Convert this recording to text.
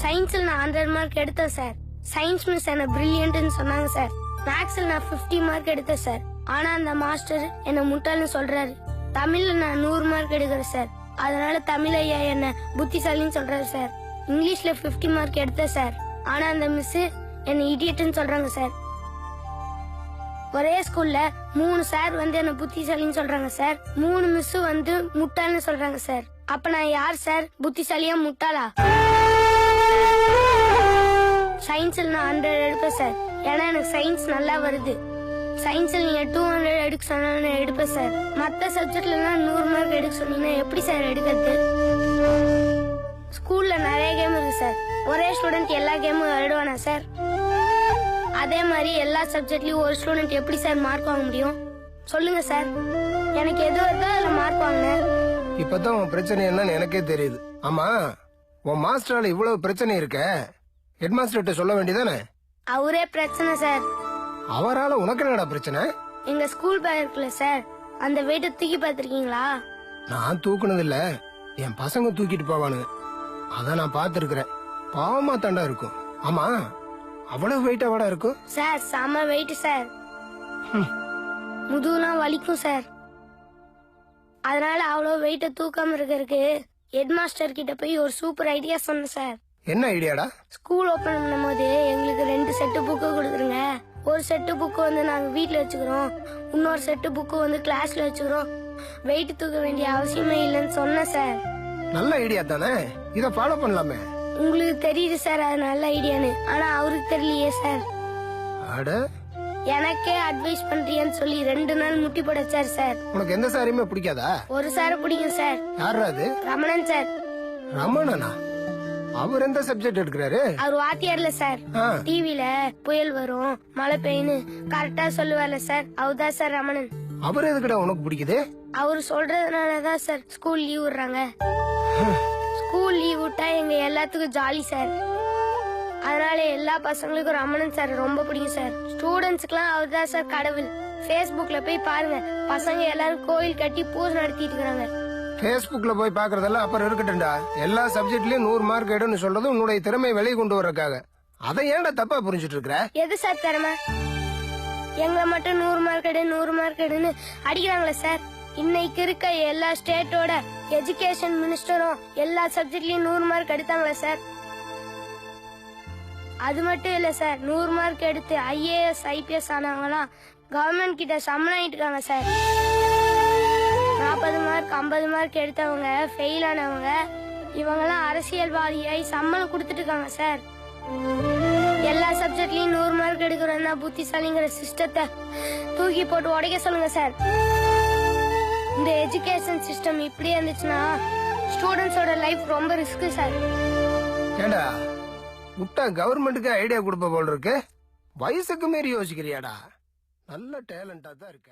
சயின்ஸ்ல நான் 100 மார்க் எடுத்தேன் சார். சயின்ஸ் மிஸ் என்ன பிரில்லியன்ட்னு சொன்னாங்க சார். மேக்ஸ்ல நான் 50 மார்க் எடுத்தேன் சார். ஆனா அந்த மாஸ்டர் என்ன முட்டாள்னு சொல்றாரு. தமிழ்ல நான் 100 மார்க் எடுக்கிறேன் சார். அதனால தமிழ் ஐயா என்ன புத்திசாலின்னு சொல்றாரு சார். இங்கிலீஷ்ல 50 மார்க் எடுத்தேன் சார். ஆனா அந்த மிஸ் என்ன இடியட்னு சொல்றாங்க சார். ஒரே ஸ்கூல்ல 3 சார் வந்து என்ன புத்திசாலின்னு சொல்றாங்க சார். 3 மிஸ் வந்து முட்டாள்னு சொல்றாங்க சார். அப்ப நான் யார் சார், புத்திசாலியா முட்டாளா? சயின்ஸ்ல நான் 100 எடுப்பேன் சார். ஏன்னா எனக்கு சயின்ஸ் நல்லா வருது. சயின்ஸ்ல நீங்க 200 எடுக்க சொன்னா எடுப்பேன் சார். மத்த சப்ஜெக்ட்ல 100 மார்க் எடுக்க சொன்னீங்கன்னா எப்படி சார் எடுக்கிறது? ஸ்கூல்ல நிறைய கேம் இருக்கு சார். ஒரே ஸ்டூடெண்ட் எல்லா கேமும் விளையாடுவானா சார்? அதே மாதிரி எல்லா சப்ஜெக்ட்லயும் ஒரு ஸ்டூடெண்ட் எப்படி சார் மார்க் வாங்க முடியும்? சொல்லுங்க சார். எனக்கு எது வருதோ அதுல மார்க் வாங்கினேன். இப்பதான் உன் பிரச்சனை என்னன்னு எனக்கே தெரியுது. ஆமா, உன் மாஸ்டரால இவ்வளவு பிரச்சனை இருக்க, ஹெட் மாஸ்டர்கிட்ட சொல்ல வேண்டியதானே? அவரே பிரச்சனை சார். அவரால உனக்கு என்னடா பிரச்சனை? எங்க ஸ்கூல் பேக் இருக்குல்ல சார், அந்த வெயிட்ட தூக்கி பாத்திருக்கீங்களா? நான் தூக்குனது இல்ல, என் பசங்க தூக்கிட்டு போவானுங்க. அத நான் பாத்துருக்கிறேன். பாவமா தாண்டா இருக்கும். ஆமா, அவ்வளவு வெயிட்டா வாடா இருக்கும் சார். செம வெயிட் சார். முதுகுலாம் வலிக்கும் சார். அதனால அவ்வளவு வெயிட்ட தூக்காம இருக்கிறதுக்கு ஹெட் மாஸ்டர் கிட்ட போய் ஒரு சூப்பர் ஐடியா சொன்னேன் சார். என்ன ஐடியாடா? ஸ்கூல் ஓபன் பண்ணும் போது எங்களுக்கு 2 செட்டு புக்கு கொடுத்துருங்க. ஒரு செட்டு புக்கு வந்து நாங்க வீட்டுல வச்சுக்கிறோம், இன்னொரு செட்டு புக்கு வந்து கிளாஸ்ல வச்சுக்கிறோம். வெயிட் தூக்க வேண்டிய அவசியமே இல்லைன்னு சொன்னேன் சார். நல்ல ஐடியா தானே, இத ஃபாலோ பண்ணலாமே. உங்களுக்கு தெரியுது சார் அது நல்ல ஐடியான்னு, ஆனா அவருக்கு தெரியலையே சார். அட, எனக்கே அட்வைஸ் பண்றியான்னு சொல்லி 2 நாள் முட்டி போடச்சார் சார். உனக்கு எந்த சாரியுமே பிடிக்காதா? ஒரு சார் பிடிக்கும் சார். யாரா அது? ரமணன் சார். ரமணனா? அவர் எந்த சப்ஜெக்ட் எடுக்கிறாரு? அவர் வாத்தியார்ல சார். டிவில புயல் வரும், மழை பெய்யுன்னு கரெக்டா சொல்லுவார்ல சார், அவர்தான் சார் ரமணன். அவர் எதுக்குடா உனக்கு பிடிக்குது? அவரு சொல்றதுனாலதான் சார் ஸ்கூல் லீவ் விடுறாங்க. ஸ்கூல் லீவ் விட்டா எங்க எல்லாத்துக்கும் ஜாலி சார். அதனால எல்லா பசங்களுக்கும் ரமணன் சார் ரொம்ப பிடிக்கும் சார். ஸ்டூடெண்ட்ஸ்க்குலாம் அவர் தான் சார் கடவுள். Facebookல போய் பாருங்க, பசங்க எல்லாரும் கோயில் கட்டி பூஜை நடத்திட்டு இருக்காங்க. Facebookல போய் பாக்குறதெல்லாம் அப்புறம் இருக்கட்டும்டா. எல்லா சப்ஜெக்ட்லயும் 100 மார்க் எடுன்னு சொல்றது உன்னுடைய திறமை வெளியே கொண்டு வரக்காக. அதை ஏன்டா தப்பா புரிஞ்சுட்டு இருக்கிற? எது சார் திறமை? எங்களை மட்டும் 100 மார்க் எடு 100 மார்க் எடுன்னு அடிக்கிறாங்களே சார். இன்னைக்கு இருக்க எல்லா ஸ்டேட்டோட எஜுகேஷன் மினிஸ்டரும் எல்லா சப்ஜெக்ட்லயும் 100 மார்க் எடுத்தாங்களே சார். அது மட்டும் இல்ல சார், 100 மார்க் எடுத்து IAS IPS ஆனவங்கலாம் கவர்மெண்ட் கிட்ட சம்மன் ஆயிட்டு இருக்காங்க சார். 40 மார்க் 50 மார்க் எடுத்தவங்க ஃபெயில் ஆனவங்க இவங்கெல்லாம் அரசியல்வாதியாய் சம்மன் கொடுத்துட்டு இருக்காங்க சார். எல்லா சப்ஜெக்ட்லயும் 100 மார்க் எடுக்கிறோம்னா புத்திசாலிங்கிற சிஸ்டத்தை தூக்கி போட்டு உடைக்க சொல்லுங்க சார். இந்த எஜுகேஷன் சிஸ்டம் இப்படி இருந்துச்சுன்னா ஸ்டூடெண்ட்ஸோட லைஃப் ரொம்ப ரிஸ்க் சார். ஏண்டா முட்டா கவர்மெண்ட்டுக்கு ஐடியா கொடுப்ப போல இருக்கு. வயசுக்கு மீறி யோசிக்கிறியாடா. நல்ல டேலண்டா தான் இருக்க.